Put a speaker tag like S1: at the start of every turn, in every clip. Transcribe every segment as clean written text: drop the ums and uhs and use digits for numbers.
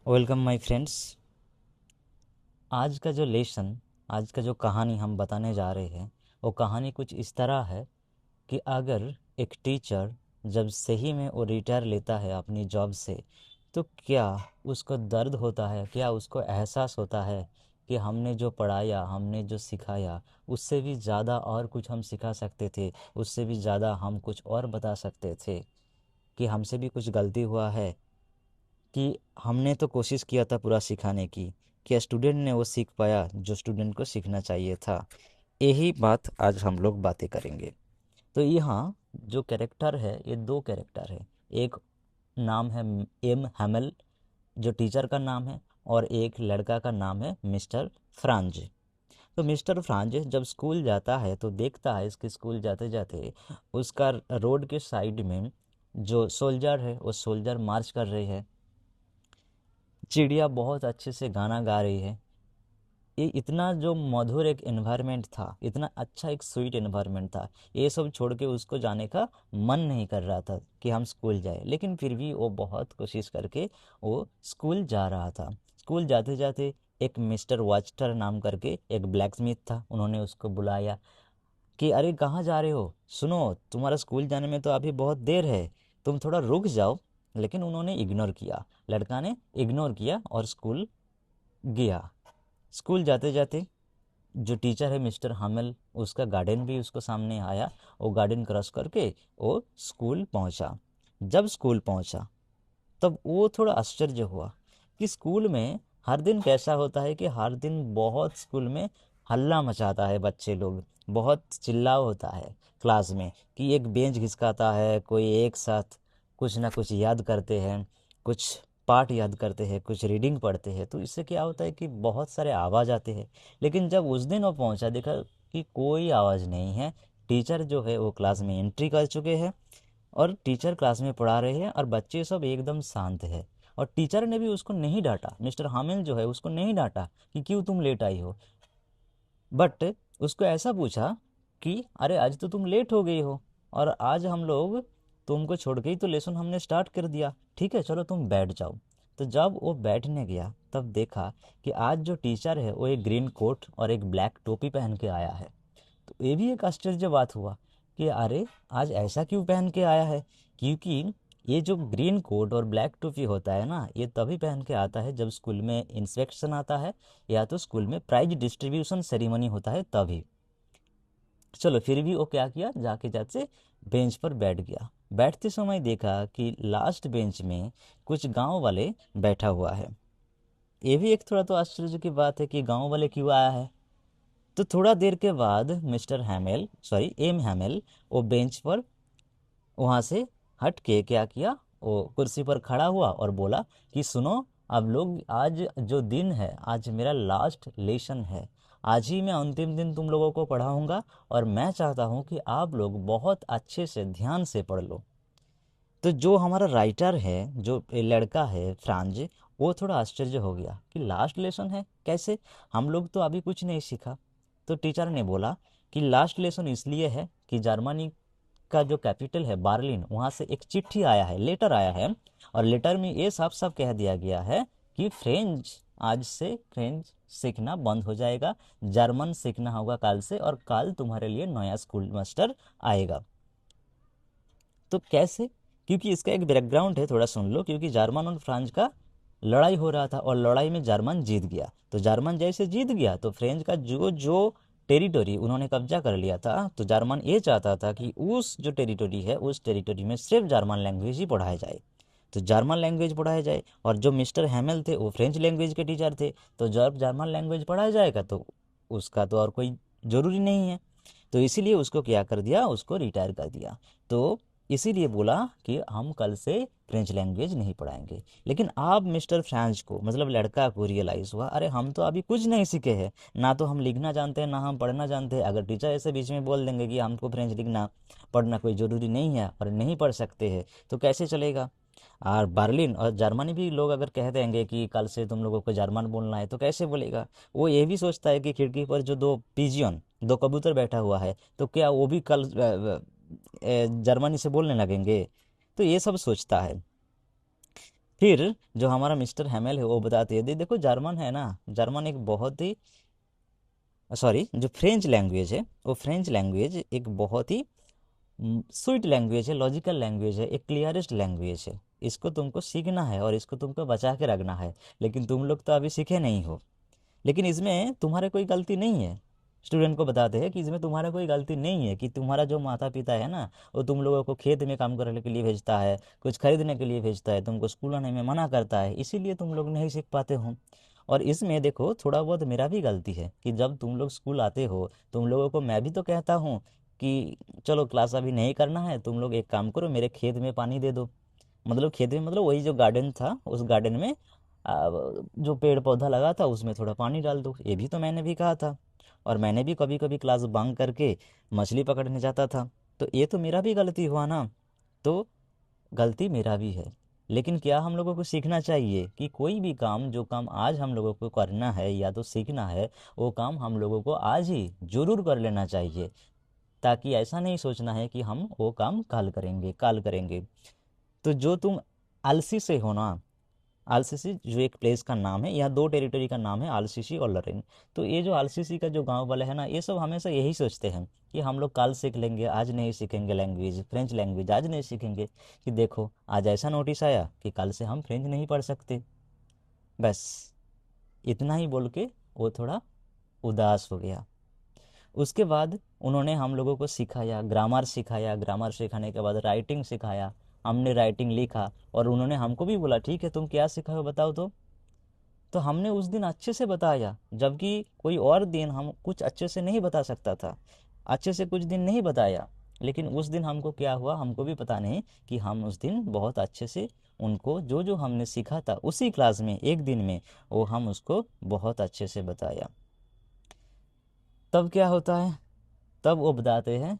S1: Welcome my friends. आज का जो लेसन, आज का जो कहानी हम बताने जा रहे हैं वो कहानी कुछ इस तरह है कि अगर एक टीचर जब सही में वो रिटायर लेता है अपनी जॉब से, तो क्या उसको दर्द होता है, क्या उसको एहसास होता है कि हमने जो पढ़ाया, हमने जो सिखाया, उससे भी ज़्यादा और कुछ हम सिखा सकते थे, उससे भी ज़्यादा हम कुछ और बता सकते थे, कि हमसे भी कुछ गलती हुआ है, कि हमने तो कोशिश किया था पूरा सिखाने की, क्या स्टूडेंट ने वो सीख पाया जो स्टूडेंट को सीखना चाहिए था। यही बात आज हम लोग बातें करेंगे। तो यहाँ जो कैरेक्टर है, ये दो कैरेक्टर है। एक नाम है एम हैमल, जो टीचर का नाम है, और एक लड़का का नाम है मिस्टर फ्रांज। तो मिस्टर फ्रांज जब स्कूल जाता है तो देखता है इसके स्कूल जाते जाते उसका रोड के साइड में जो सोल्जर है वो सोल्जर मार्च कर रहे हैं, चिड़िया बहुत अच्छे से गाना गा रही है। ये इतना जो मधुर एक एनवायरनमेंट था, इतना अच्छा एक स्वीट एनवायरनमेंट था, ये सब छोड़ के उसको जाने का मन नहीं कर रहा था कि हम स्कूल जाए। लेकिन फिर भी वो बहुत कोशिश करके वो स्कूल जा रहा था। स्कूल जाते जाते एक मिस्टर वाचटर नाम करके एक ब्लैक स्मिथ था, उन्होंने उसको बुलाया कि अरे कहाँ जा रहे हो, सुनो तुम्हारा स्कूल जाने में तो अभी बहुत देर है, तुम थोड़ा रुक जाओ। लेकिन उन्होंने इग्नोर किया, लड़का ने इग्नोर किया और स्कूल गया। स्कूल जाते जाते जो टीचर है मिस्टर हामिल, उसका गार्डन भी उसको सामने आया। वो गार्डन क्रॉस करके वो स्कूल पहुंचा। जब स्कूल पहुंचा तब वो थोड़ा आश्चर्य हुआ कि स्कूल में हर दिन कैसा होता है, कि हर दिन बहुत स्कूल में हल्ला मचाता है, बच्चे लोग बहुत चिल्लाव होता है क्लास में, कि एक बेंच घिसकाता है, कोई एक साथ कुछ ना कुछ याद करते हैं, कुछ पाठ याद करते हैं, कुछ रीडिंग पढ़ते हैं। तो इससे क्या होता है कि बहुत सारे आवाज़ आते हैं। लेकिन जब उस दिन वो पहुंचा, देखा कि कोई आवाज़ नहीं है। टीचर जो है वो क्लास में एंट्री कर चुके हैं और टीचर क्लास में पढ़ा रहे हैं और बच्चे सब एकदम शांत है। और टीचर ने भी उसको नहीं डांटा, मिस्टर हामिल जो है उसको नहीं डांटा कि क्यों तुम लेट आई हो, बट उसको ऐसा पूछा कि अरे आज तो तुम लेट हो गई हो, और आज हम लोग तुमको छोड़ के ही तो लेसन हमने स्टार्ट कर दिया, ठीक है चलो तुम बैठ जाओ। तो जब वो बैठने गया तब देखा कि आज जो टीचर है वो एक ग्रीन कोट और एक ब्लैक टोपी पहन के आया है। तो ये भी एक आश्चर्य बात हुआ कि अरे आज ऐसा क्यों पहन के आया है, क्योंकि ये जो ग्रीन कोट और ब्लैक टोपी होता है ना, ये तभी पहन के आता है जब स्कूल में इंस्पेक्शन आता है या तो स्कूल में प्राइज डिस्ट्रीब्यूशन सेरेमनी होता है तभी। चलो फिर भी वो क्या किया, जाके जाके बेंच पर बैठ गया। बैठते समय देखा कि लास्ट बेंच में कुछ गांव वाले बैठा हुआ है। ये भी एक थोड़ा तो आश्चर्य की बात है कि गांव वाले क्यों आया है। तो थोड़ा देर के बाद mister Hamel, sorry M Hamel, वो बेंच पर वहाँ से हट के क्या किया, वो कुर्सी पर खड़ा हुआ और बोला कि सुनो, अब लोग आज जो दिन है, आज मेरा लास्ट लेसन है, आज ही मैं अंतिम दिन तुम लोगों को पढ़ाऊँगा, और मैं चाहता हूँ कि आप लोग बहुत अच्छे से ध्यान से पढ़ लो। तो जो हमारा राइटर है, जो ये लड़का है फ्रांज, वो थोड़ा आश्चर्य हो गया कि लास्ट लेसन है कैसे, हम लोग तो अभी कुछ नहीं सीखा। तो टीचर ने बोला कि लास्ट लेसन इसलिए है कि जर्मनी का जो कैपिटल है बर्लिन, वहाँ से एक चिट्ठी आया है, लेटर आया है, और लेटर में ये साफ साफ कह दिया गया है कि फ्रेंच, आज से फ्रेंच सीखना बंद हो जाएगा, जर्मन सीखना होगा कल से, और कल तुम्हारे लिए नया स्कूल मास्टर आएगा। तो कैसे, क्योंकि इसका एक बैकग्राउंड है, थोड़ा सुन लो। क्योंकि जर्मन और फ्रांस का लड़ाई हो रहा था और लड़ाई में जर्मन जीत गया। तो जर्मन जैसे जीत गया तो फ्रेंच का जो जो टेरिटोरी उन्होंने कब्जा कर लिया था, तो जर्मन ये चाहता था कि उस जो टेरिटोरी है उस टेरिटोरी में सिर्फ जर्मन लैंग्वेज ही पढ़ाया जाए। तो जर्मन लैंग्वेज पढ़ाया जाए, और जो मिस्टर हैमेल थे वो फ्रेंच लैंग्वेज के टीचर थे, तो जब जर्मन लैंग्वेज पढ़ाया जाएगा तो उसका तो और कोई ज़रूरी नहीं है। तो इसीलिए उसको क्या कर दिया, उसको रिटायर कर दिया। तो इसीलिए बोला कि हम कल से फ्रेंच लैंग्वेज नहीं पढ़ाएंगे। लेकिन अब मिस्टर फ्रांस को, मतलब लड़का को रियलाइज़ हुआ, अरे हम तो अभी कुछ नहीं सीखे हैं, ना तो हम लिखना जानते हैं ना हम पढ़ना जानते हैं। अगर टीचर ऐसे बीच में बोल देंगे कि हमको फ्रेंच लिखना पढ़ना कोई ज़रूरी नहीं है और नहीं पढ़ सकते हैं, तो कैसे चलेगा। और बर्लिन और जर्मनी भी लोग अगर कह देंगे कि कल से तुम लोगों को जर्मन बोलना है, तो कैसे बोलेगा। वो ये भी सोचता है कि खिड़की पर जो दो पिजियन, दो कबूतर बैठा हुआ है, तो क्या वो भी कल जर्मनी से बोलने लगेंगे। तो ये सब सोचता है। फिर जो हमारा मिस्टर हैमेल है वो बताते हैं, देखो जर्मन है ना, जर्मन एक बहुत ही, सॉरी, जो फ्रेंच लैंग्वेज है, वो फ्रेंच लैंग्वेज एक बहुत ही स्वीट लैंग्वेज है, लॉजिकल लैंग्वेज है, एक क्लियरेस्ट लैंग्वेज है। इसको तुमको सीखना है और इसको तुमको बचा के रखना है, लेकिन तुम लोग तो अभी सीखे नहीं हो। लेकिन इसमें तुम्हारे कोई गलती नहीं है। स्टूडेंट को बताते हैं कि इसमें तुम्हारा कोई गलती नहीं है, कि तुम्हारा जो माता पिता है ना, वो तुम लोगों को खेत में काम करने के लिए भेजता है, कुछ खरीदने के लिए भेजता है, तुमको स्कूल आने में मना करता है, इसीलिए तुम लोग नहीं सीख पाते हो। और इसमें देखो थोड़ा बहुत मेरा भी गलती है कि जब तुम लोग स्कूल आते हो, तुम लोगों को मैं भी तो कहता हूँ कि चलो क्लास अभी नहीं करना है, तुम लोग एक काम करो, मेरे खेत में पानी दे दो। मतलब खेत में मतलब वही जो गार्डन था, उस गार्डन में जो पेड़ पौधा लगा था उसमें थोड़ा पानी डाल दो, ये भी तो मैंने भी कहा था। और मैंने भी कभी कभी क्लास बंक करके मछली पकड़ने जाता था। तो ये तो मेरा भी गलती हुआ ना। तो गलती मेरा भी है। लेकिन क्या हम लोगों को सीखना चाहिए कि कोई भी काम, जो काम आज हम लोगों को करना है या तो सीखना है, वो काम हम लोगों को आज ही जरूर कर लेना चाहिए। ताकि ऐसा नहीं सोचना है कि हम वो काम कल करेंगे, कल करेंगे। तो जो तुम आलसी से हो ना, आलसीसी जो एक प्लेस का नाम है, यहाँ दो टेरिटरी का नाम है, आलसीसी और लरेन। तो ये जो आलसीसी का जो गांव वाले हैं ना, ये सब हमेशा यही सोचते हैं कि हम लोग कल सीख लेंगे, आज नहीं सीखेंगे लैंग्वेज, फ्रेंच लैंग्वेज आज नहीं सीखेंगे। कि देखो आज ऐसा नोटिस आया कि कल से हम फ्रेंच नहीं पढ़ सकते। बस इतना ही बोल के वो थोड़ा उदास हो गया। उसके बाद उन्होंने हम लोगों को सिखाया, ग्रामर सिखाया, ग्रामर सिखाने के बाद राइटिंग सिखाया। हमने राइटिंग लिखा और उन्होंने हमको भी बोला ठीक है तुम क्या सिखाओ बताओ तो हमने उस दिन अच्छे से बताया, जबकि कोई और दिन हम कुछ अच्छे से नहीं बता सकता था। अच्छे से कुछ दिन नहीं बताया, लेकिन उस दिन हमको क्या हुआ हमको भी पता नहीं, कि हम उस दिन बहुत अच्छे से उनको जो जो हमने सीखा था उसी क्लास में एक दिन में, वो हम उसको बहुत अच्छे से बताया। तब क्या होता है, तब वो बताते हैं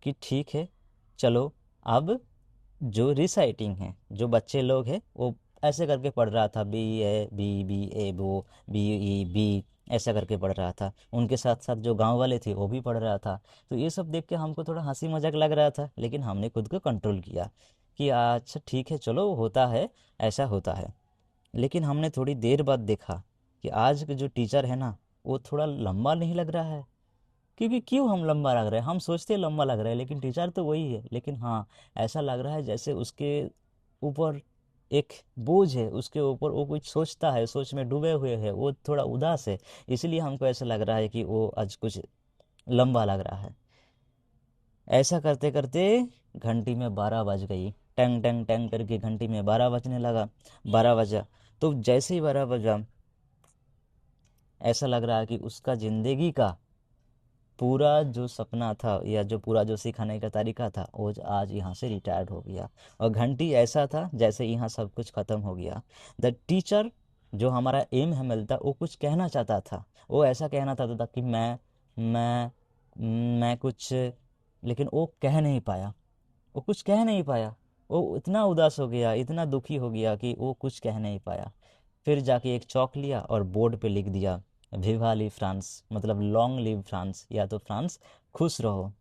S1: कि ठीक है चलो, अब जो रिसाइटिंग है, जो बच्चे लोग हैं वो ऐसे करके पढ़ रहा था, बी ए बी, बी ए बो, बी ई बी, ऐसा करके पढ़ रहा था। उनके साथ साथ जो गांव वाले थे वो भी पढ़ रहा था। तो ये सब देख के हमको थोड़ा हंसी मजाक लग रहा था, लेकिन हमने खुद को कंट्रोल किया कि अच्छा ठीक है चलो होता है, ऐसा होता है। लेकिन हमने थोड़ी देर बाद देखा कि आज के जो टीचर है ना, वो थोड़ा लंबा नहीं लग रहा है। क्योंकि क्यों हम लंबा लग रहे हैं, हम सोचते हैं लंबा लग रहा है, लेकिन टीचर तो वही है, लेकिन हाँ ऐसा लग रहा है जैसे उसके ऊपर एक बोझ है, उसके ऊपर वो कुछ सोचता है, सोच में डूबे हुए है, वो थोड़ा उदास है। इसलिए हमको ऐसा लग रहा है कि वो आज कुछ लंबा लग रहा है। ऐसा करते करते घंटी में 12 बज गई, टंग टंग टंग करके घंटी में 12 बजने लगा। 12 बजा, तो जैसे ही 12 बजा, ऐसा लग रहा है कि उसका जिंदगी का पूरा जो सपना था या जो पूरा जो सिखाने का तरीका था वो आज यहाँ से रिटायर्ड हो गया। और घंटी ऐसा था जैसे यहाँ सब कुछ ख़त्म हो गया। द टीचर, जो हमारा एम है मिलता, वो कुछ कहना चाहता था, वो ऐसा कहना चाहता था कि मैं कुछ, लेकिन वो कह नहीं पाया, वो कुछ कह नहीं पाया। वो इतना उदास हो गया, इतना दुखी हो गया कि वो कुछ कह नहीं पाया। फिर जाके एक चौक लिया और बोर्ड पे लिख दिया, विवा ली फ्रांस, मतलब लॉन्ग लिव फ्रांस, या तो फ्रांस खुश रहो।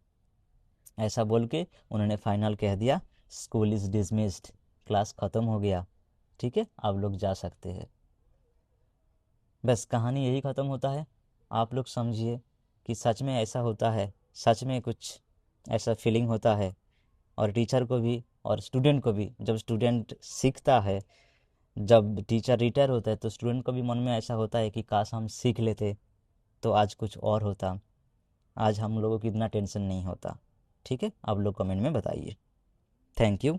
S1: ऐसा बोल के उन्होंने फाइनल कह दिया, स्कूल इज़ डिसमिस्ड, क्लास ख़त्म हो गया, ठीक है आप लोग जा सकते हैं। बस कहानी यही ख़त्म होता है। आप लोग समझिए कि सच में ऐसा होता है, सच में कुछ ऐसा फीलिंग होता है। और टीचर को भी और स्टूडेंट को भी, जब स्टूडेंट सीखता है, जब टीचर रिटायर होता है, तो स्टूडेंट को भी मन में ऐसा होता है कि काश हम सीख लेते तो आज कुछ और होता, आज हम लोगों को इतना टेंशन नहीं होता। ठीक है, आप लोग कमेंट में बताइए। Thank you.